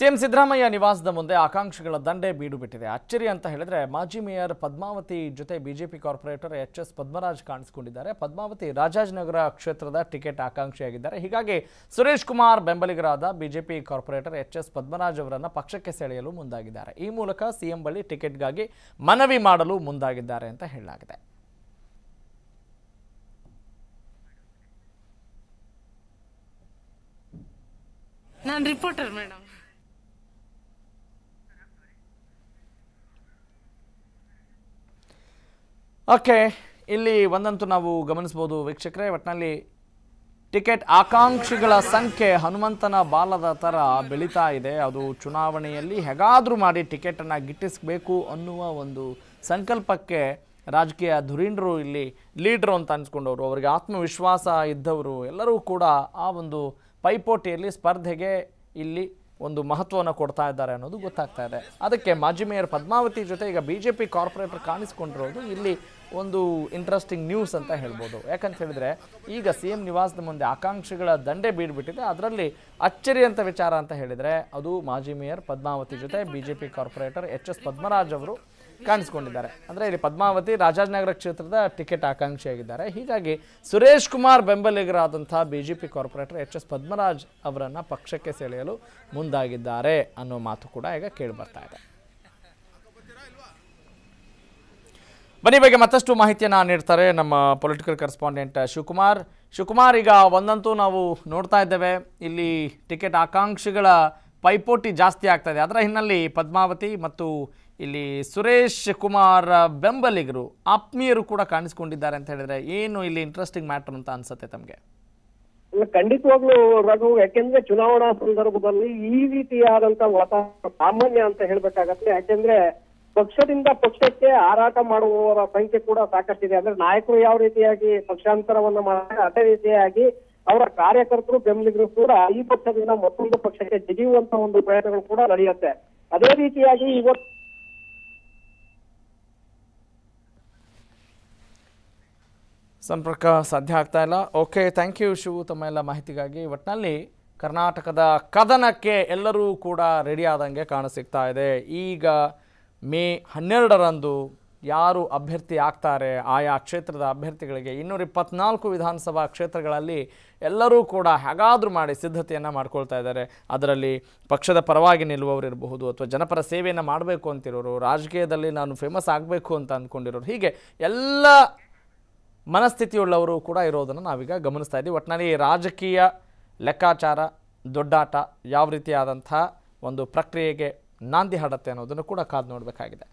CM Siddaramaiah ನಿವಾಸದ ಮುಂದೆ ಆಕಾಂಕ್ಷಿಗಳ ದಂಡೆ ಬೀಡು ಬಿಟ್ಟಿದೆ. ಅಚ್ಚರಿ ಅಂತ ಹೇಳಿದ್ರೆ ಮಾಜಿ ಮೇಯರ್ ಪದ್ಮಾವತಿ ಜೊತೆ ಬಿಜೆಪಿ ಕಾರ್ಪೊರೇಟರ್ ಎಚ್.ಎಸ್. ಪದ್ಮರಾಜ್ ಕಾಣಿಸಿಕೊಂಡಿದ್ದಾರೆ. ಪದ್ಮಾವತಿ ರಾಜಾಜಿನಗರ ಕ್ಷೇತ್ರದ ಟಿಕೆಟ್ ಆಕಾಂಕ್ಷಿಯಾಗಿದ್ದಾರೆ. ಹೀಗಾಗಿ ಸುರೇಶ್ ಕುಮಾರ್ ಬೆಂಬಲಿಗರಾದ ಬಿಜೆಪಿ ಕಾರ್ಪೊರೇಟರ್ ಎಚ್.ಎಸ್. ಪದ್ಮರಾಜ್ ಅವರನ್ನು ಪಕ್ಷಕ್ಕೆ ಸೆಳೆಯಲು ಮುಂದಾಗಿದ್ದಾರೆ. ಈ ಮೂಲಕ ಸಿಎಂ ಬಳಿ ಟಿಕೆಟ್ಗಾಗಿ ಮನವಿ ಮಾಡಲು ಮುಂದಾಗಿದ್ದಾರೆ ಅಂತ ಹೇಳಲಾಗಿದೆ. ನಾನು ರಿಪೋರ್ಟರ್ ಮೇಡಮ್. ಓಕೆ, ಇಲ್ಲಿ ಒಂದಂತೂ ನಾವು ಗಮನಿಸಬಹುದು ವೀಕ್ಷಕರೇ, ಒಟ್ಟಿನಲ್ಲಿ ಟಿಕೆಟ್ ಆಕಾಂಕ್ಷಿಗಳ ಸಂಖ್ಯೆ ಹನುಮಂತನ ಬಾಲದ ಥರ ಬೆಳೀತಾ ಇದೆ. ಅದು ಚುನಾವಣೆಯಲ್ಲಿ ಹೇಗಾದರೂ ಮಾಡಿ ಟಿಕೆಟನ್ನು ಗಿಟ್ಟಿಸಬೇಕು ಅನ್ನುವ ಒಂದು ಸಂಕಲ್ಪಕ್ಕೆ ರಾಜಕೀಯ ಧುರೀಣರು ಇಲ್ಲಿ ಲೀಡ್ರು ಅಂತ ಅನ್ಸ್ಕೊಂಡವರು, ಅವರಿಗೆ ಆತ್ಮವಿಶ್ವಾಸ ಇದ್ದವರು ಎಲ್ಲರೂ ಕೂಡ ಆ ಒಂದು ಪೈಪೋಟಿಯಲ್ಲಿ ಸ್ಪರ್ಧೆಗೆ ಇಲ್ಲಿ ಒಂದು ಮಹತ್ವವನ್ನು ಕೊಡ್ತಾ ಇದ್ದಾರೆ ಅನ್ನೋದು ಗೊತ್ತಾಗ್ತಾ ಇದೆ. ಅದಕ್ಕೆ ಮಾಜಿ ಮೇಯರ್ ಪದ್ಮಾವತಿ ಜೊತೆ ಈಗ ಬಿಜೆಪಿ ಕಾರ್ಪೊರೇಟರ್ ಕಾಣಿಸ್ಕೊಂಡಿರೋದು ಇಲ್ಲಿ ಒಂದು ಇಂಟ್ರೆಸ್ಟಿಂಗ್ ನ್ಯೂಸ್ ಅಂತ ಹೇಳ್ಬೋದು. ಯಾಕಂತ ಹೇಳಿದ್ರೆ ಈಗ ಸಿಎಂ ನಿವಾಸದ ಮುಂದೆ ಆಕಾಂಕ್ಷಿಗಳ ದಂಡೆ ಬೀಡ್ಬಿಟ್ಟಿದೆ. ಅದರಲ್ಲಿ ಅಚ್ಚರಿ ಅಂತ ವಿಚಾರ ಅಂತ ಹೇಳಿದರೆ ಅದು ಮಾಜಿ ಮೇಯರ್ ಪದ್ಮಾವತಿ ಜೊತೆ ಬಿಜೆಪಿ ಕಾರ್ಪೊರೇಟರ್ ಎಚ್.ಎಸ್. ಪದ್ಮರಾಜ್ ಅವರು ಕಾಣಿಸ್ಕೊಂಡಿದ್ದಾರೆ. ಅಂದರೆ ಇಲ್ಲಿ ಪದ್ಮಾವತಿ ರಾಜಾಜಿನಗರ ಕ್ಷೇತ್ರದ ಟಿಕೆಟ್ ಆಕಾಂಕ್ಷಿಯಾಗಿದ್ದಾರೆ. ಹೀಗಾಗಿ ಸುರೇಶ್ ಕುಮಾರ್ ಬೆಂಬಲಿಗರಾದಂಥ ಬಿಜೆಪಿ ಕಾರ್ಪೊರೇಟರ್ ಎಚ್.ಎಸ್. ಪದ್ಮರಾಜ್ ಅವರನ್ನು ಪಕ್ಷಕ್ಕೆ ಸೆಳೆಯಲು ಮುಂದಾಗಿದ್ದಾರೆ ಅನ್ನೋ ಮಾತು ಕೂಡ ಈಗ ಕೇಳಿ ಬರ್ತಾ ಇದೆ. ಬನ್ನಿ, ಬಗ್ಗೆ ಮತ್ತಷ್ಟು ಮಾಹಿತಿಯನ್ನು ನೀಡ್ತಾರೆ ನಮ್ಮ ಪೊಲಿಟಿಕಲ್ ಕರೆಸ್ಪಾಂಡೆಂಟ್ ಶಿವಕುಮಾರ್. ಈಗ ಒಂದಂತೂ ನಾವು ನೋಡ್ತಾ ಇದ್ದೇವೆ, ಇಲ್ಲಿ ಟಿಕೆಟ್ ಆಕಾಂಕ್ಷಿಗಳ ಪೈಪೋಟಿ ಜಾಸ್ತಿ ಆಗ್ತಾ ಇದೆ. ಅದರ ಹಿನ್ನೆಲೆ ಪದ್ಮಾವತಿ ಮತ್ತು ಇಲ್ಲಿ ಸುರೇಶ್ ಕುಮಾರ್ ಬೆಂಬಲಿಗರು ಆತ್ಮೀಯರು ಕೂಡ ಕಾಣಿಸ್ಕೊಂಡಿದ್ದಾರೆ ಅಂತ ಹೇಳಿದ್ರೆ ಏನು ಇಲ್ಲಿ ಇಂಟ್ರೆಸ್ಟಿಂಗ್ ಮ್ಯಾಟರ್ ಅಂತ ಅನ್ಸುತ್ತೆ ತಮಗೆ? ಖಂಡಿತವಾಗ್ಲೂ ರಘು, ಯಾಕೆಂದ್ರೆ ಚುನಾವಣಾ ಸಂದರ್ಭದಲ್ಲಿ ಈ ರೀತಿಯಾದಂತ ವಾತಾವರಣ ಸಾಮಾನ್ಯ ಅಂತ ಹೇಳ್ಬೇಕಾಗತ್ತೆ. ಯಾಕೆಂದ್ರೆ ಪಕ್ಷದಿಂದ ಪಕ್ಷಕ್ಕೆ ಹಾರಾಟ ಮಾಡುವವರ ಸಂಖ್ಯೆ ಕೂಡ ಸಾಕಷ್ಟಿದೆ. ಅಂದ್ರೆ ನಾಯಕರು ಯಾವ ರೀತಿಯಾಗಿ ಪಕ್ಷಾಂತರವನ್ನ ಮಾಡ್ತಾರೆ, ಅದೇ ರೀತಿಯಾಗಿ ಅವರ ಕಾರ್ಯಕರ್ತರು ಬೆಂಬಲಿಗರು ಕೂಡ ಈ ಪಕ್ಷದಿಂದ ಮತ್ತೊಂದು ಪಕ್ಷಕ್ಕೆ ಜಿಗಿಯುವಂತ ಒಂದು ಪ್ರಯತ್ನಗಳು ಕೂಡ ನಡೆಯುತ್ತೆ. ಅದೇ ರೀತಿಯಾಗಿ ಇವತ್ತು ಸಂಪರ್ಕ ಸಾಧ್ಯ ಆಗ್ತಾ ಇಲ್ಲ. ಓಕೆ, ಥ್ಯಾಂಕ್ ಯು ಶಿವು ತಮ್ಮ ಎಲ್ಲ ಮಾಹಿತಿಗಾಗಿ. ಒಟ್ಟಿನಲ್ಲಿ ಕರ್ನಾಟಕದ ಕದನಕ್ಕೆ ಎಲ್ಲರೂ ಕೂಡ ರೆಡಿ ಆದಂಗೆ ಕಾಣಸಿಗ್ತಾ ಇದೆ. ಈಗ ಮೇ 12ರಂದು ಯಾರು ಅಭ್ಯರ್ಥಿ ಆಗ್ತಾರೆ, ಆಯಾ ಕ್ಷೇತ್ರದ ಅಭ್ಯರ್ಥಿಗಳಿಗೆ 224 ವಿಧಾನಸಭಾ ಕ್ಷೇತ್ರಗಳಲ್ಲಿ ಎಲ್ಲರೂ ಕೂಡ ಹೇಗಾದರೂ ಮಾಡಿ ಸಿದ್ಧತೆಯನ್ನು ಮಾಡ್ಕೊಳ್ತಾ ಇದ್ದಾರೆ. ಅದರಲ್ಲಿ ಪಕ್ಷದ ಪರವಾಗಿ ನಿಲ್ಲುವವರು ಇರಬಹುದು, ಅಥವಾ ಜನಪರ ಸೇವೆಯನ್ನು ಮಾಡಬೇಕು ಅಂತಿರೋರು, ರಾಜಕೀಯದಲ್ಲಿ ನಾನು ಫೇಮಸ್ ಆಗಬೇಕು ಅಂತ ಅಂದ್ಕೊಂಡಿರೋರು, ಹೀಗೆ ಎಲ್ಲ ಮನಸ್ಥಿತಿಯುಳ್ಳವರು ಕೂಡ ಇರೋದನ್ನು ನಾವೀಗ ಗಮನಿಸ್ತಾ ಇದ್ದೀವಿ. ಒಟ್ಟಿನಲ್ಲಿ ರಾಜಕೀಯ ಲೆಕ್ಕಾಚಾರ, ದೊಡ್ಡಾಟ ಯಾವ ರೀತಿಯಾದಂಥ ಒಂದು ಪ್ರಕ್ರಿಯೆಗೆ ನಾಂದಿ ಹಾಡುತ್ತೆ ಅನ್ನೋದನ್ನು ಕೂಡ ಕಾದು ನೋಡಬೇಕಾಗಿದೆ.